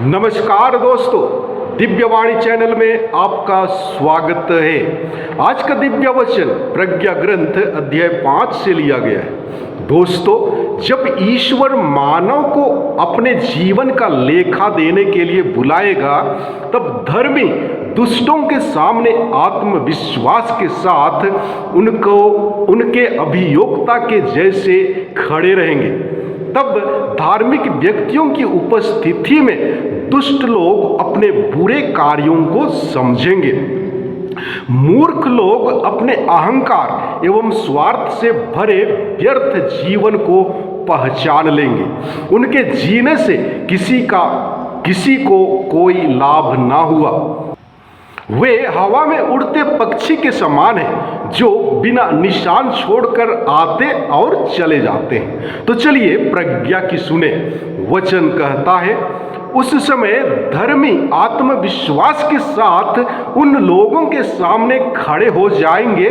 नमस्कार दोस्तों, दिव्यवाणी चैनल में आपका स्वागत है। आज का दिव्य वचन प्रज्ञा ग्रंथ अध्याय 5 से लिया गया है। दोस्तों, जब ईश्वर मानव को अपने जीवन का लेखा देने के लिए बुलाएगा, तब धर्मी दुष्टों के सामने आत्मविश्वास के साथ उनके अभियोक्ता के जैसे खड़े रहेंगे। तब धार्मिक व्यक्तियों की उपस्थिति में दुष्ट लोग अपने बुरे कार्यों को समझेंगे। मूर्ख लोग अपने अहंकार एवं स्वार्थ से भरे व्यर्थ जीवन को पहचान लेंगे। उनके जीने से किसी को कोई लाभ ना हुआ। वे हवा में उड़ते पक्षी के समान हैं, जो बिना निशान छोड़कर आते और चले जाते हैं। तो चलिए प्रज्ञा की सुने। वचन कहता है, उस समय धर्मी आत्मविश्वास के साथ उन लोगों के सामने खड़े हो जाएंगे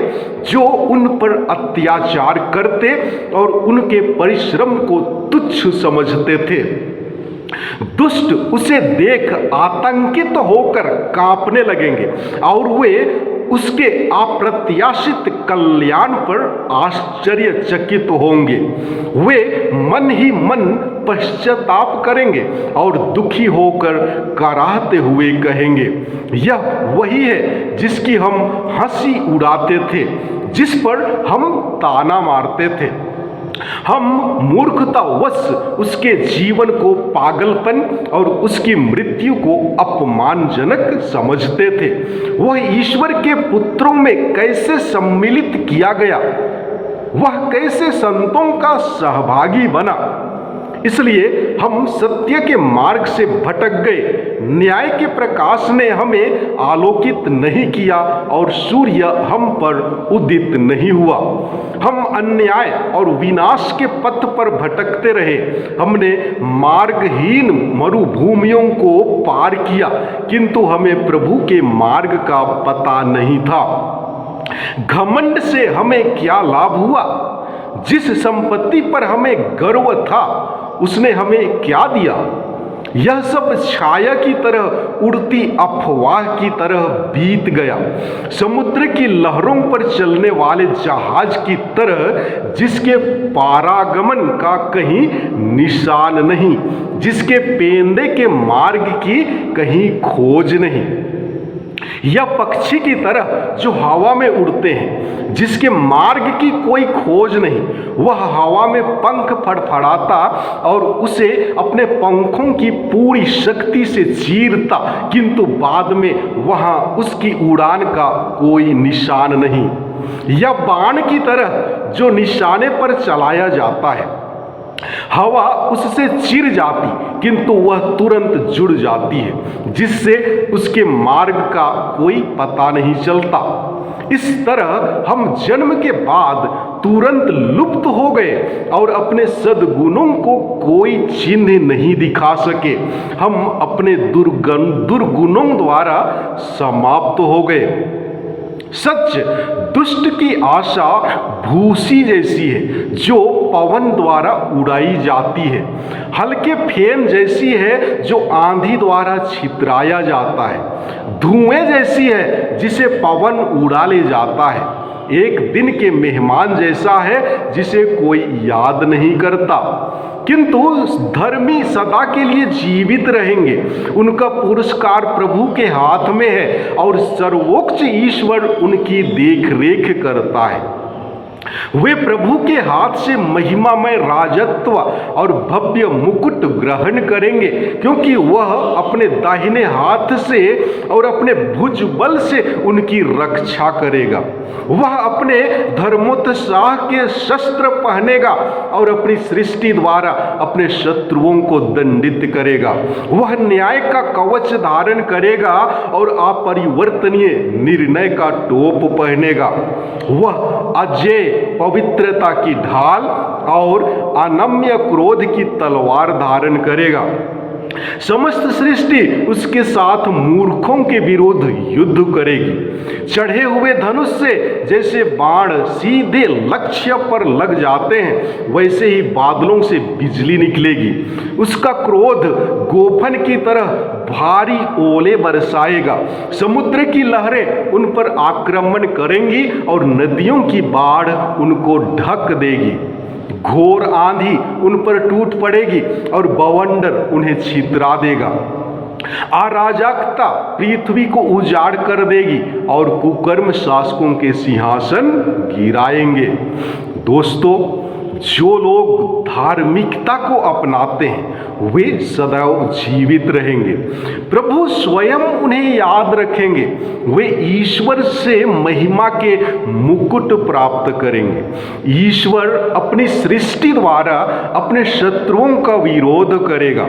जो उन पर अत्याचार करते और उनके परिश्रम को तुच्छ समझते थे। दुष्ट उसे देख आतंकित होकर कांपने लगेंगे और वे उसके अप्रत्याशित कल्याण पर आश्चर्यचकित होंगे। वे मन ही मन पश्चाताप करेंगे और दुखी होकर कराहते हुए कहेंगे, यह वही है जिसकी हम हंसी उड़ाते थे, जिस पर हम ताना मारते थे। हम मूर्खतावश उसके जीवन को पागलपन और उसकी मृत्यु को अपमानजनक समझते थे। वह ईश्वर के पुत्रों में कैसे सम्मिलित किया गया, वह कैसे संतों का सहभागी बना। इसलिए हम सत्य के मार्ग से भटक गए। न्याय के प्रकाश ने हमें आलोकित नहीं किया और सूर्य हम पर उदित नहीं हुआ। हम अन्याय और विनाश के पथ पर भटकते रहे। हमने मार्गहीन मरुभूमियों को पार किया, किंतु हमें प्रभु के मार्ग का पता नहीं था। घमंड से हमें क्या लाभ हुआ? जिस संपत्ति पर हमें गर्व था, उसने हमें क्या दिया? यह सब छाया की तरह, उड़ती अफवाह की तरह बीत गया। समुद्र की लहरों पर चलने वाले जहाज की तरह, जिसके पारागमन का कहीं निशान नहीं, जिसके पेंदे के मार्ग की कहीं खोज नहीं। या पक्षी की तरह जो हवा में उड़ते हैं, जिसके मार्ग की कोई खोज नहीं। वह हवा में पंख फड़फड़ाता और उसे अपने पंखों की पूरी शक्ति से चीरता, किंतु बाद में वहां उसकी उड़ान का कोई निशान नहीं। या बाण की तरह जो निशाने पर चलाया जाता है, हवा उससे चिर जाती, किंतु वह तुरंत जुड़ जाती है, जिससे उसके मार्ग का कोई पता नहीं चलता। इस तरह हम जन्म के बाद तुरंत लुप्त हो गए और अपने सद्गुणों को कोई चिन्ह नहीं दिखा सके। हम अपने दुर्गुणों द्वारा समाप्त हो गए। सच, दुष्ट की आशा भूसी जैसी है, जो पवन द्वारा उड़ाई जाती है। हल्के फेन जैसी है, जो आंधी द्वारा छितराया जाता है। धुएं जैसी है, जिसे पवन उड़ा ले जाता है। एक दिन के मेहमान जैसा है, जिसे कोई याद नहीं करता। किंतु धर्मी सदा के लिए जीवित रहेंगे। उनका पुरस्कार प्रभु के हाथ में है और सर्वोच्च ईश्वर उनकी देख रेख करता है। वे प्रभु के हाथ से महिमामय राजत्व और भव्य मुकुट ग्रहण करेंगे, क्योंकि वह अपने दाहिने हाथ से और अपने भुजबल से उनकी रक्षा करेगा। वह अपने धर्मोत्साह के शस्त्र पहनेगा और अपनी सृष्टि द्वारा अपने शत्रुओं को दंडित करेगा। वह न्याय का कवच धारण करेगा और अपरिवर्तनीय निर्णय का टोप पहनेगा। वह अजय पवित्रता की ढाल और अनम्य क्रोध की तलवार धारण करेगा। समस्त सृष्टि उसके साथ मूर्खों के विरुद्ध युद्ध करेगी। चढ़े हुए धनुष से जैसे बाण सीधे लक्ष्य पर लग जाते हैं, वैसे ही बादलों से बिजली निकलेगी। उसका क्रोध गोफन की तरह भारी ओले बरसाएगा। समुद्र की लहरें उन पर आक्रमण करेंगी और नदियों की बाढ़ उनको ढक देगी। घोर आंधी उन पर टूट पड़ेगी और बवंडर उन्हें छितरा देगा। अराजकता पृथ्वी को उजाड़ कर देगी और कुकर्म शासकों के सिंहासन गिराएंगे। दोस्तों, जो लोग धार्मिकता को अपनाते हैं वे सदैव जीवित रहेंगे। प्रभु स्वयं उन्हें याद रखेंगे। वे ईश्वर से महिमा के मुकुट प्राप्त करेंगे। ईश्वर अपनी सृष्टि द्वारा अपने शत्रुओं का विरोध करेगा।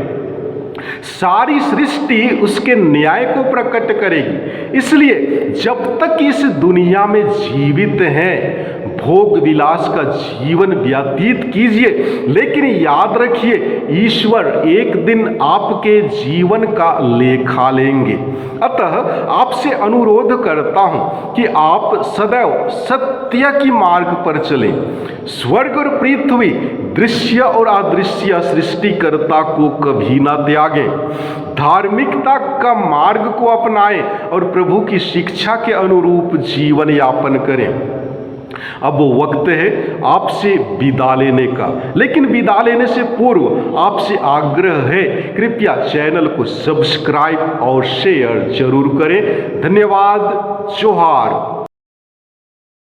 सारी सृष्टि उसके न्याय को प्रकट करेगी। इसलिए जब तक इस दुनिया में जीवित हैं, भोग विलास का जीवन व्यतीत कीजिए, लेकिन याद रखिए ईश्वर एक दिन आपके जीवन का लेखा लेंगे। अतः आपसे अनुरोध करता हूं कि आप सदैव सत्य की मार्ग पर चलें। स्वर्ग और पृथ्वी, दृश्य और अदृश्य सृष्टिकर्ता को कभी ना त्यागें। धार्मिकता का मार्ग को अपनाएं और प्रभु की शिक्षा के अनुरूप जीवन यापन करें। अब वो वक्त है आपसे विदा लेने का, लेकिन विदा लेने से पूर्व आपसे आग्रह है, कृपया चैनल को सब्सक्राइब और शेयर जरूर करें। धन्यवाद। जोहार।